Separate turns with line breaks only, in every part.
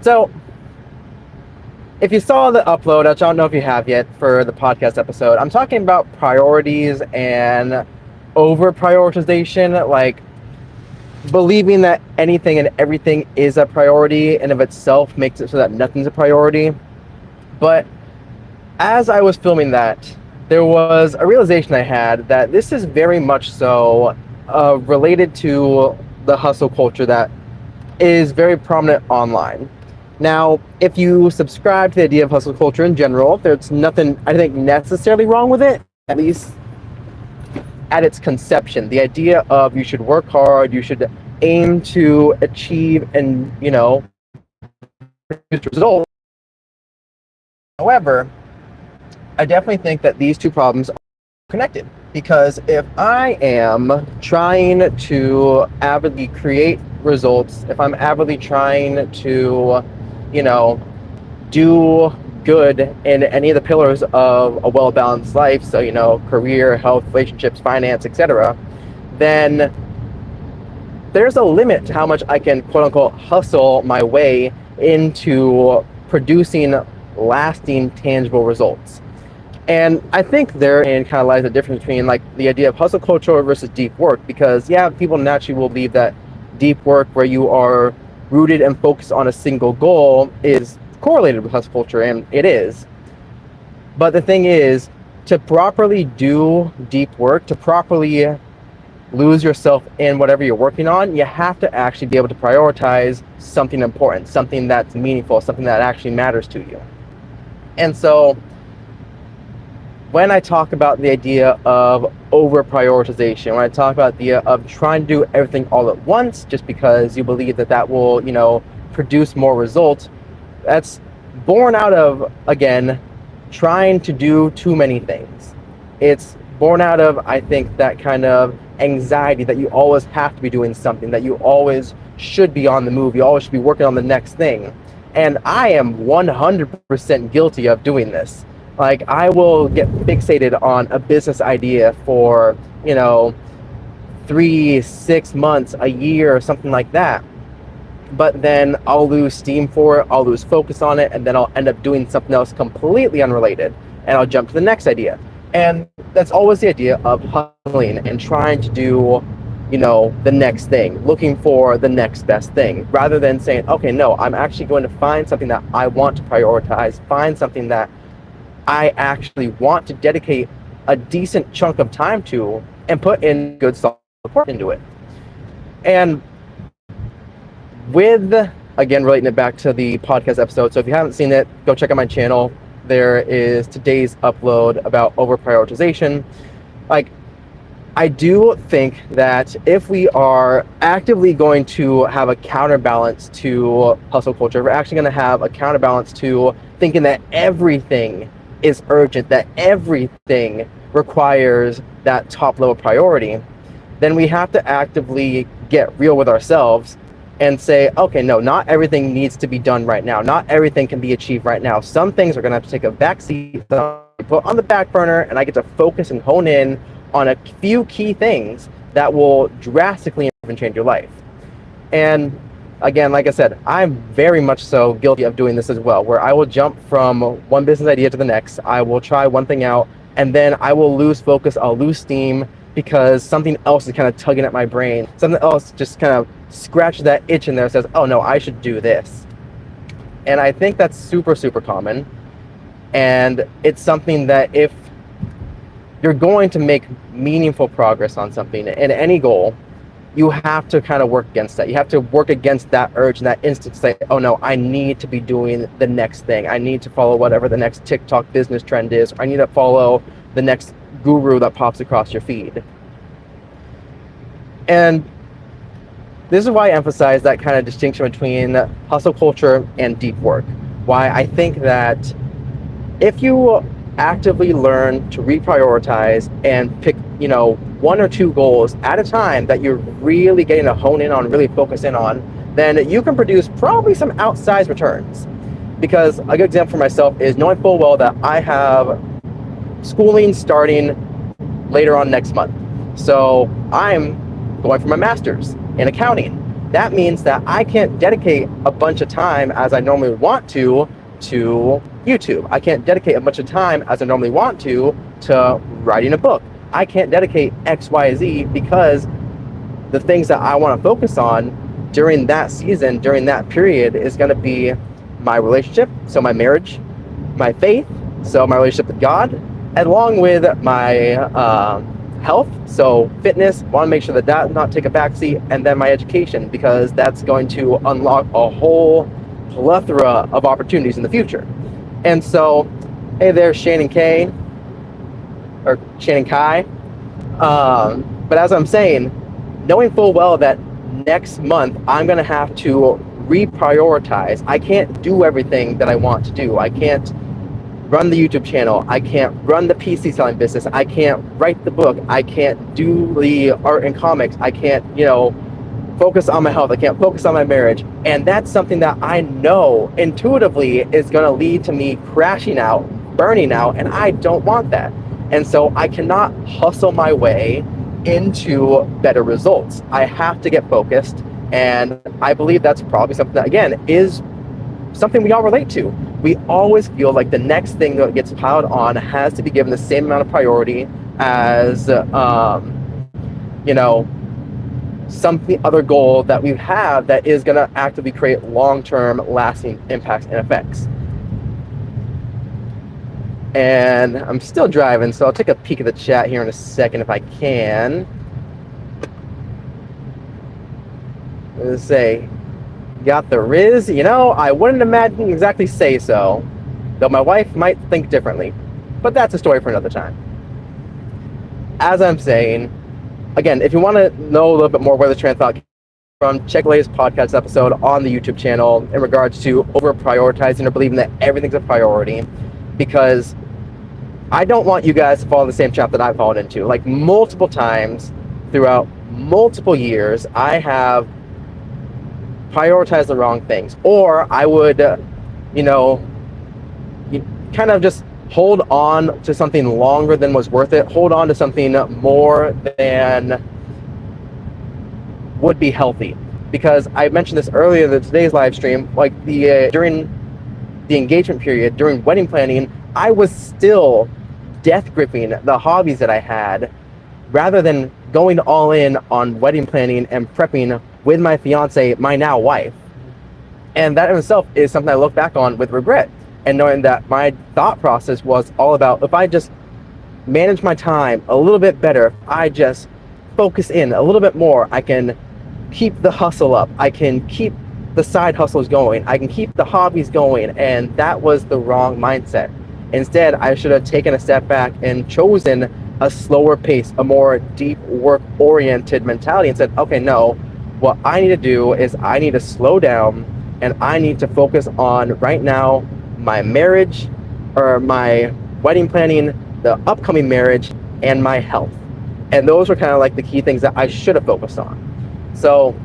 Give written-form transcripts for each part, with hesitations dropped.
So, if you saw the upload, I don't know if you have yet for the podcast episode, I'm talking about priorities and over prioritization, like believing that anything and everything is a priority and of itself makes it so that nothing's a priority. But as I was filming that, there was a realization I had that this is very much so related to the hustle culture that is very prominent online. Now, if you subscribe to the idea of hustle culture in general, there's nothing, I think, necessarily wrong with it, at least at its conception. The idea of you should work hard, you should aim to achieve and, produce results. However, I definitely think that these two problems are connected, because if I am trying to avidly create results, if I'm avidly trying to, do good in any of the pillars of a well-balanced life, so, career, health, relationships, finance, etc., then there's a limit to how much I can, quote unquote, hustle my way into producing lasting, tangible results. And I think therein kind of lies the difference between like the idea of hustle culture versus deep work, because people naturally will believe that deep work, where you are rooted and focused on a single goal, is correlated with hustle culture, and it is. But the thing is, to properly do deep work, to properly lose yourself in whatever you're working on, you have to actually be able to prioritize something important, something that's meaningful, something that actually matters to you. And so when I talk about the idea of over prioritization, when I talk about the idea of trying to do everything all at once just because you believe that that will, produce more results, that's born out of, again, trying to do too many things. It's born out of, I think, that kind of anxiety that you always have to be doing something, that you always should be on the move, you always should be working on the next thing. And I am 100% guilty of doing this. Like, I will get fixated on a business idea for, 3, 6 months, a year, or something like that. But then I'll lose steam for it, I'll lose focus on it, and then I'll end up doing something else completely unrelated, and I'll jump to the next idea. And that's always the idea of hustling and trying to do, the next thing, looking for the next best thing, rather than saying, okay, no, I'm actually going to find something that I want to prioritize, find something that I actually want to dedicate a decent chunk of time to and put in good solid work into it. And with, again, relating it back to the podcast episode, so if you haven't seen it, go check out my channel. There is today's upload about over prioritization. Like, I do think that if we are actively going to have a counterbalance to hustle culture, we're actually going to have a counterbalance to thinking that everything is urgent, that everything requires that top level priority, then we have to actively get real with ourselves and say, okay, no, not everything needs to be done right now. Not everything can be achieved right now. Some things are going to have to take a back seat, put on the back burner, and I get to focus and hone in on a few key things that will drastically improve and change your life. And again, like I said, I'm very much so guilty of doing this as well, where I will jump from one business idea to the next. I will try one thing out, and then I will lose focus, I'll lose steam, because something else is kind of tugging at my brain. Something else just kind of scratches that itch in there and says, oh no, I should do this. And I think that's super, super common. And it's something that if you're going to make meaningful progress on something, in any goal, you have to kind of work against that. You have to work against that urge and that instinct to say, oh no, I need to be doing the next thing. I need to follow whatever the next TikTok business trend is. Or I need to follow the next guru that pops across your feed. And this is why I emphasize that kind of distinction between hustle culture and deep work. Why I think that if you actively learn to reprioritize and pick, one or two goals at a time that you're really getting to hone in on, really focus in on, then you can produce probably some outsized returns. Because a good example for myself is knowing full well that I have schooling starting later on next month. So I'm going for my master's in accounting. that means that I can't dedicate a bunch of time as I normally want to YouTube. I can't dedicate a bunch of time as I normally want to writing a book. I can't dedicate X, Y, Z because the things that I want to focus on during that season, during that period, is going to be my relationship, so my marriage, my faith, so my relationship with God, along with my health, so fitness, want to make sure that that not take a backseat, and then my education, because that's going to unlock a whole plethora of opportunities in the future. And so, hey there, Shannon K, or Shannon Kai. But as I'm saying, knowing full well that next month I'm going to have to reprioritize. I can't do everything that I want to do. I can't run the YouTube channel. I can't run the PC selling business. I can't write the book. I can't do the art and comics. I can't, focus on my health. I can't focus on my marriage. And that's something that I know intuitively is going to lead to me crashing out, burning out, and I don't want that. And so I cannot hustle my way into better results. I have to get focused, and I believe that's probably something that, again, is something we all relate to. We always feel like the next thing that gets piled on has to be given the same amount of priority as some other goal that we have that is going to actively create long-term lasting impacts and effects. And I'm still driving, so I'll take a peek at the chat here in a second if I can. Let's say, got the Riz? I wouldn't imagine exactly say so, though my wife might think differently. But that's a story for another time. As I'm saying, again, if you want to know a little bit more where the train of thought came from, check the latest podcast episode on the YouTube channel in regards to over-prioritizing or believing that everything's a priority, because I don't want you guys to fall in the same trap that I've fallen into. Like, multiple times throughout multiple years, I have prioritized the wrong things. Or I would, kind of just hold on to something longer than was worth it. Hold on to something more than would be healthy. Because I mentioned this earlier in today's live stream, like during the engagement period, during wedding planning, I was still death gripping the hobbies that I had rather than going all in on wedding planning and prepping with my fiance, my now wife. And that in itself is something I look back on with regret, and knowing that my thought process was all about, if I just manage my time a little bit better, if I just focus in a little bit more, I can keep the hustle up, I can keep the side hustles going, I can keep the hobbies going. And that was the wrong mindset. Instead, I should have taken a step back and chosen a slower pace, a more deep work-oriented mentality, and said, okay, no, what I need to do is I need to slow down, and I need to focus on right now my marriage, or my wedding planning, the upcoming marriage, and my health. And those were kind of like the key things that I should have focused on. So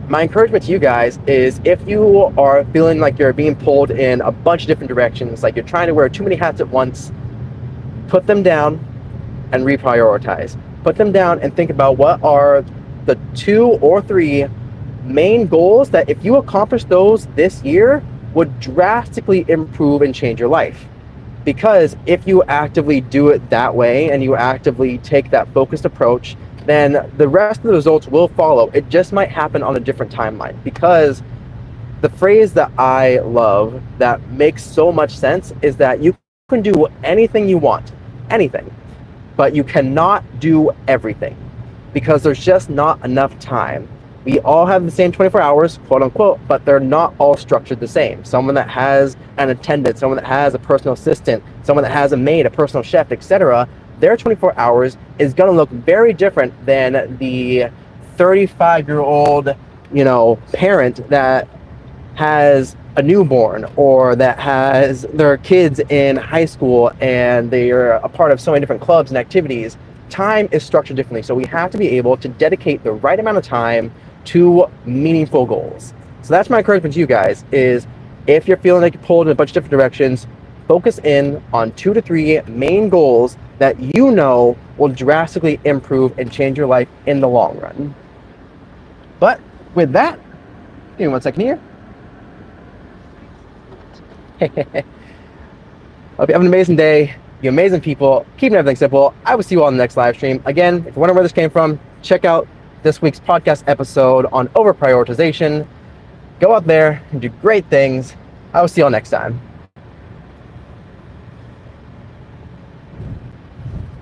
my encouragement to you guys is, if you are feeling like you're being pulled in a bunch of different directions, like you're trying to wear too many hats at once, put them down and reprioritize. Put them down and think about what are the 2 or 3 main goals that, if you accomplish those this year, would drastically improve and change your life. Because if you actively do it that way, and you actively take that focused approach, then the rest of the results will follow. It just might happen on a different timeline. Because the phrase that I love that makes so much sense is that you can do anything you want, anything, but you cannot do everything, because there's just not enough time. We all have the same 24 hours, quote unquote, but they're not all structured the same. Someone that has an attendant, someone that has a personal assistant, someone that has a maid, a personal chef, etc., their 24 hours is going to look very different than the 35-year-old, parent that has a newborn, or that has their kids in high school and they are a part of so many different clubs and activities. Time is structured differently. So we have to be able to dedicate the right amount of time to meaningful goals. So that's my encouragement to you guys, is if you're feeling like you're pulled in a bunch of different directions, focus in on 2 to 3 main goals that will drastically improve and change your life in the long run. But with that, give me 1 second here. Hope you have an amazing day. You amazing people. Keeping everything simple. I will see you all in the next live stream. Again, if you wonder where this came from, check out this week's podcast episode on over prioritization. Go out there and do great things. I will see you all next time.